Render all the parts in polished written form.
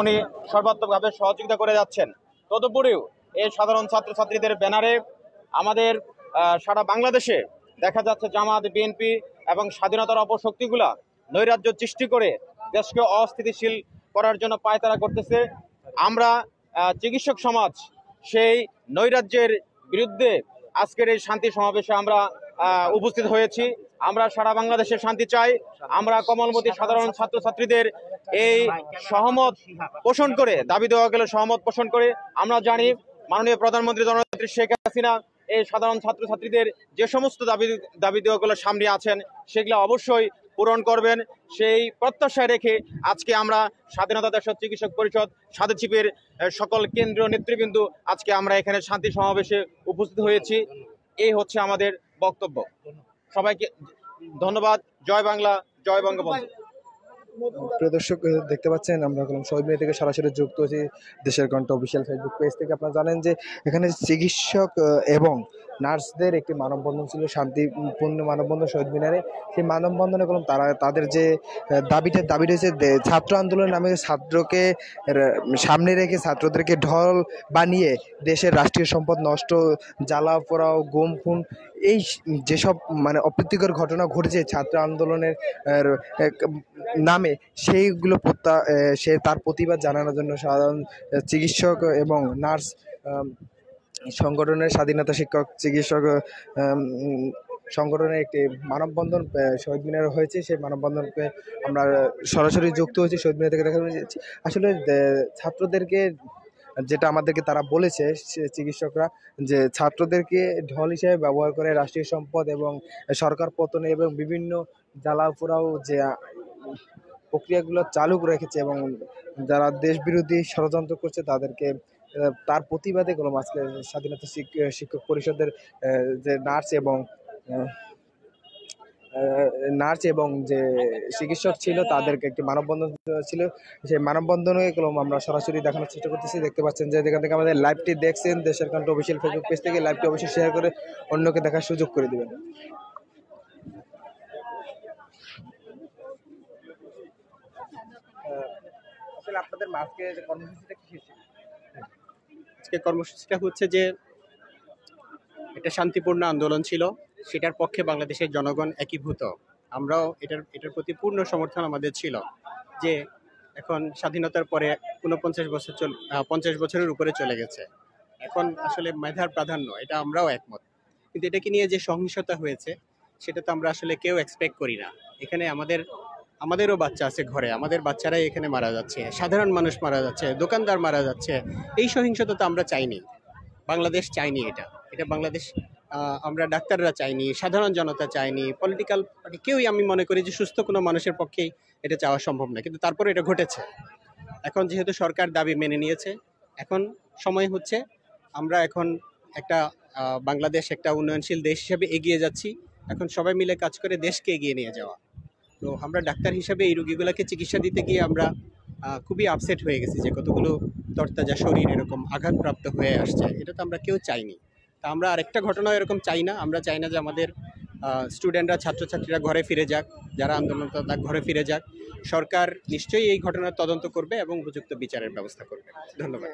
উনি সর্বাত্মকভাবে সহযোগিতা করে যাচ্ছেন। তদুপরিও এই সাধারণ ছাত্রছাত্রীদের ব্যানারে আমাদের সারা বাংলাদেশে দেখা যাচ্ছে জামাত, বিএনপি এবং স্বাধীনতার অপশক্তিগুলা নৈরাজ্য সৃষ্টি করে দেশকে অস্থিতিশীল করার জন্য পায়তারা করতেছে। আমরা চিকিৎসক সমাজ সেই নৈরাজ্যের বিরুদ্ধে আজকের এই শান্তি সমাবেশে আমরা উপস্থিত হয়েছি। আমরা সারা বাংলাদেশে শান্তি চাই। আমরা কমলমতি সাধারণ ছাত্রছাত্রীদের এই সহমত পোষণ করে, দাবি দেওয়া গেলে সহমত পোষণ করে আমরা জানি মাননীয় প্রধানমন্ত্রী জননেত্রী শেখ হাসিনা এই সাধারণ ছাত্রছাত্রীদের যে সমস্ত দাবি দেওয়াগুলো সামনে আছেন সেগুলো অবশ্যই পূরণ করবেন। সেই প্রত্যাশায় রেখে আজকে আমরা স্বাধীনতা দেশের চিকিৎসক পরিষদ স্বাধীনচিপের সকল কেন্দ্রীয় নেতৃবৃন্দ আজকে আমরা এখানে শান্তি সমাবেশে উপস্থিত হয়েছি। এই হচ্ছে আমাদের বক্তব্য। সবাইকে ধন্যবাদ। জয় বাংলা, জয় বঙ্গবন্ধু। প্রিয় দর্শক, দেখতে পাচ্ছেন আমরা শহীদ মিনার থেকে সরাসরি যুক্ত হয়েছি দেশের কণ্ঠ অফিসিয়াল ফেসবুক পেজ থেকে। আপনারা জানেন যে এখানে চিকিৎসক এবং নার্সদের একটি মানববন্ধন ছিল, শান্তিপূর্ণ মানববন্ধন শহীদ মিনারে। সেই মানববন্ধনে তারা তাদের যে দাবি রয়েছে ছাত্র আন্দোলন নামে, ছাত্রকে সামনে রেখে ছাত্রদেরকে ঢল বানিয়ে দেশের রাষ্ট্রীয় সম্পদ নষ্ট, জ্বালা পোড়াও, গুম খুন, এই যেসব অপ্রীতিকর ঘটনা ঘটেছে ছাত্র আন্দোলনের নামে, সেইগুলো তার প্রতিবাদ জানানোর জন্য সাধারণ চিকিৎসক এবং নার্স সংগঠনের, স্বাধীনতা শিক্ষক চিকিৎসক সংগঠনের একটি মানববন্ধন শহীদ মিনারে হয়েছে। সেই মানববন্ধনকে আমরা সরাসরি যুক্ত হয়েছি শহীদ মিনার থেকে দেখা যাচ্ছে। আসলে ছাত্রদেরকে যেটা আমাদেরকে তারা বলেছে চিকিৎসকরা, যে ছাত্রদেরকে ঢল হিসেবে ব্যবহার করে রাষ্ট্রীয় সম্পদ এবং সরকার পতনে এবং বিভিন্ন জ্বালাপোড়াও যে প্রক্রিয়াগুলো চালু রেখেছে এবং যারা দেশ বিরোধী ষড়যন্ত্র করছে তাদেরকে, তার প্রতিবাদে আজকে স্বাধীনতা শিক্ষক পরিষদের যে নার্স এবং যে চিকিৎসক ছিল তাদেরকে একটি মানববন্ধন ছিল। সেই মানববন্ধনে আমরা সরাসরি দেখানোর চেষ্টা করতেছি। দেখতে পাচ্ছেন যে যেখান থেকে আমাদের লাইভটি দেখছেন দেশের কণ্ঠ অফিসিয়াল ফেসবুক পেজ থেকে, লাইভটি অবশ্যই শেয়ার করে অন্যকে দেখার সুযোগ করে দেবেন। আসলে আপনাদের আজকে কর্মসূচিটা কি ছিল? আজকে কর্মসূচিটা হচ্ছে যে এটা শান্তিপূর্ণ আন্দোলন ছিল, সেটার পক্ষে বাংলাদেশের জনগণ একীভূত। আমরাও এটার প্রতি পূর্ণ সমর্থন আমাদের ছিল যে এখন স্বাধীনতার পরে 50 বছরের উপরে চলে গেছে, এখন আসলে মেধার প্রাধান্য, এটা আমরাও একমত। কিন্তু এটাকে নিয়ে যে সহিংসতা হয়েছে সেটা তো আমরা আসলে কেউ এক্সপেক্ট করি না। এখানে আমাদেরও বাচ্চা আছে ঘরে, আমাদের বাচ্চারাই এখানে মারা যাচ্ছে, সাধারণ মানুষ মারা যাচ্ছে, দোকানদার মারা যাচ্ছে। এই সহিংসতা তো আমরা চাইনি, বাংলাদেশ চাইনি। এটা বাংলাদেশ, আমরা ডাক্তাররা চাইনি, সাধারণ জনতা চাইনি, পলিটিক্যাল পার্টি কেউই, আমি মনে করি যে সুস্থ কোনো মানুষের পক্ষেই এটা চাওয়া সম্ভব না। কিন্তু তারপরে এটা ঘটেছে। এখন যেহেতু সরকার দাবি মেনে নিয়েছে, এখন সময় হচ্ছে আমরা এখন একটা বাংলাদেশ একটা উন্নয়নশীল দেশ হিসেবে এগিয়ে যাচ্ছি। এখন সবাই মিলে কাজ করে দেশকে এগিয়ে নিয়ে যাওয়া। তো আমরা ডাক্তার হিসাবে এই রোগীগুলোকে চিকিৎসা দিতে গিয়ে আমরা খুবই আপসেট হয়ে গেছি যে কতগুলো তরতাজা শরীর এরকম আঘাতপ্রাপ্ত হয়ে আসছে। এটা তো আমরা কেউ চাইনি। তা আমরা আরেকটা ঘটনা এরকম চাই না। আমরা চাই না যে আমাদের স্টুডেন্টরা, ছাত্রছাত্রীরা ঘরে ফিরে যাক, যারা আন্দোলনরত ঘরে ফিরে যাক। সরকার নিশ্চয়ই এই ঘটনার তদন্ত করবে এবং উপযুক্ত বিচারের ব্যবস্থা করবে। ধন্যবাদ।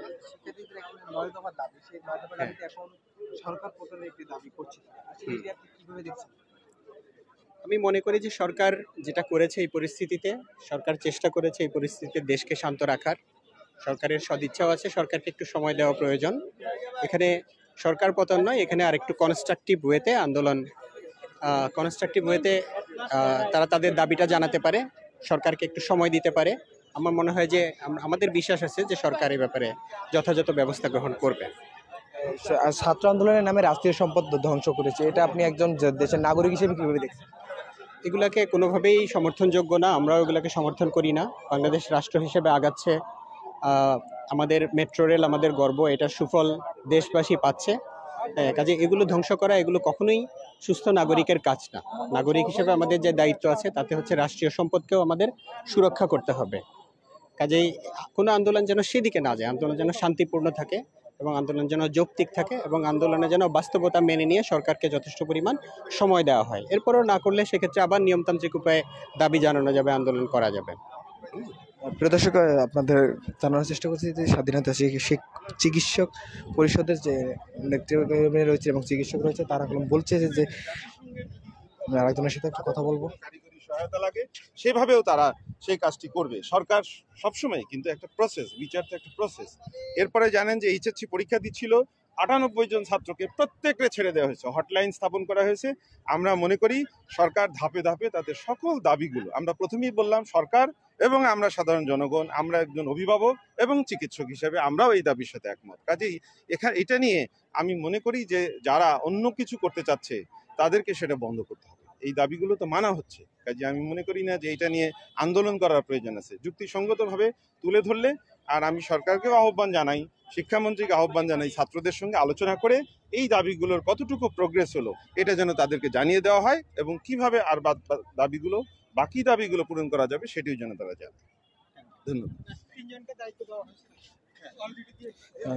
আমি মনে করি যে সরকার যেটা করেছে এই পরিস্থিতিতে, সরকার চেষ্টা করেছে এই পরিস্থিতিতে দেশকে শান্ত রাখার। সরকারের সদিচ্ছাও আছে, সরকারকে একটু সময় দেওয়া প্রয়োজন। এখানে সরকার পতন নয়, এখানে আরেকটু কনস্ট্রাকটিভ ওয়েতে আন্দোলন, কনস্ট্রাকটিভ ওয়েতে তারা তাদের দাবিটা জানাতে পারে, সরকারকে একটু সময় দিতে পারে। আমার মনে হয় যে আমাদের বিশ্বাস আছে যে সরকার এই ব্যাপারে যথাযথ ব্যবস্থা গ্রহণ করবে। ছাত্র আন্দোলনের নামে রাষ্ট্রীয় সম্পদ ধ্বংস করেছে, এটা আপনি একজন দেশের নাগরিক হিসেবে কীভাবে দেখছেন? এগুলাকে কোনোভাবেই সমর্থনযোগ্য না, আমরাও এগুলোকে সমর্থন করি না। বাংলাদেশ রাষ্ট্র হিসেবে আগাচ্ছে, আমাদের মেট্রো রেল আমাদের গর্ব, এটার সুফল দেশবাসী পাচ্ছে। কাজে এগুলো ধ্বংস করা, এগুলো কখনোই সুস্থ নাগরিকের কাজ না। নাগরিক হিসেবে আমাদের যে দায়িত্ব আছে তাতে হচ্ছে রাষ্ট্রীয় সম্পদকেও আমাদের সুরক্ষা করতে হবে। কাজেই কোনো আন্দোলন যেন সেদিকে না যায়, আন্দোলন যেন শান্তিপূর্ণ থাকে এবং আন্দোলন যেন যৌক্তিক থাকে এবং আন্দোলনে যেন বাস্তবতা মেনে নিয়ে সরকারকে যথেষ্ট পরিমাণ সময় দেওয়া হয়। এরপরও না করলে সেক্ষেত্রে আবার নিয়মতান্ত্রিক উপায়ে দাবি জানানো যাবে, আন্দোলন করা যাবে। প্রিয় দর্শক, আপনাদের জানানোর চেষ্টা করছি যে স্বাধীনতা চিকিৎসক পরিষদের যে নেতৃত্ব রয়েছে এবং চিকিৎসক রয়েছে তারা এখন বলছে যে আমি আরেকজনের সাথে একটু কথা বলবো। কারিগরি সহায়তা লাগে সেভাবেও তারা সেই কাজটি করবে। সরকার সবসময় কিন্তু একটা প্রসেস, বিচার তো একটা প্রসেস। এরপরে জানেন যে এইচএসসি পরীক্ষা দিচ্ছিল 98 জন ছাত্রকে প্রত্যেককে ছেড়ে দেওয়া হয়েছে, হটলাইন স্থাপন করা হয়েছে। আমরা মনে করি সরকার ধাপে ধাপে তাদের সকল দাবিগুলো, আমরা প্রথমেই বললাম সরকার এবং আমরা সাধারণ জনগণ, আমরা একজন অভিভাবক এবং চিকিৎসক হিসেবে আমরাও এই দাবির সাথে একমত। কাজেই এটা নিয়ে আমি মনে করি যে যারা অন্য কিছু করতে চাচ্ছে তাদেরকে সেটা বন্ধ করতে হবে। এই দাবিগুলো তো মানা হচ্ছে, কাজে আমি মনে করি না যে এটা নিয়ে আন্দোলন করার প্রয়োজন আছে। যুক্তিসঙ্গতভাবে তুলে ধরলে, আর আমি সরকারকেও আহ্বান জানাই, শিক্ষামন্ত্রীকে আহ্বান জানাই, ছাত্রদের সঙ্গে আলোচনা করে এই দাবিগুলোর কতটুকু প্রোগ্রেস হলো এটা যেন তাদেরকে জানিয়ে দেওয়া হয় এবং কিভাবে আর বাকি দাবিগুলো পূরণ করা যাবে সেটিও যেন তারা জানে। ধন্যবাদ।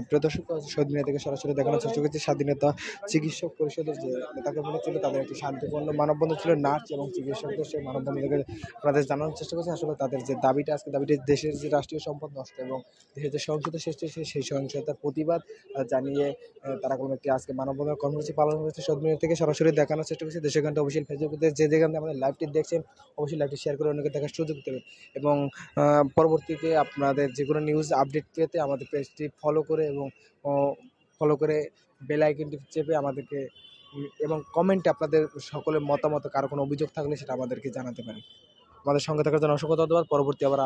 প্রিয় দর্শক, শহীদ মিনার থেকে সরাসরি দেখানোর চেষ্টা করছি স্বাধীনতা চিকিৎসক পরিষদের যে নেতাকর্মীরা ছিল তাদের একটি শান্তিপূর্ণ মানববন্ধন ছিল। নার্স এবং চিকিৎসকদের সেই মানববন্ধন থেকে আপনাদের জানানোর চেষ্টা করছি আসলে তাদের যে দাবিটা, আজকে দাবিটি দেশের যে রাষ্ট্রীয় সম্পদ নষ্ট এবং দেশের যে সহিংসতা সৃষ্টি হয়েছে সেই সহিংসতার প্রতিবাদ জানিয়ে তারা কোনো একটি আজকে মানববন্ধন কর্মসূচি পালন করেছে। শহীদ মিনার থেকে সরাসরি দেখানোর চেষ্টা করছি দেশের গানটা অফিসিয়াল ফেসবুকে, যে যেখান থেকে আমাদের লাইভটি দেখছেন অবশ্যই লাইভটি শেয়ার করে অন্যকে দেখার সুযোগ দেবেন এবং পরবর্তীতে আপনাদের যে কোনো নিউজ আপডেট পেতে আমাদের পেজটি ফলো করে এবং বেল আইকনটি চেপে আমাদেরকে এবং কমেন্টে আপনাদের সকলের মতামত, কারো কোনো অভিযোগ থাকলে সেটা আমাদেরকে জানাতে পারেন। আমাদের সঙ্গে থাকার জন্য অসংখ্য ধন্যবাদ। পরবর্তী আবার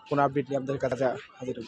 কোনো আপডেট নিয়ে আপনাদের কাছে হাজির হব।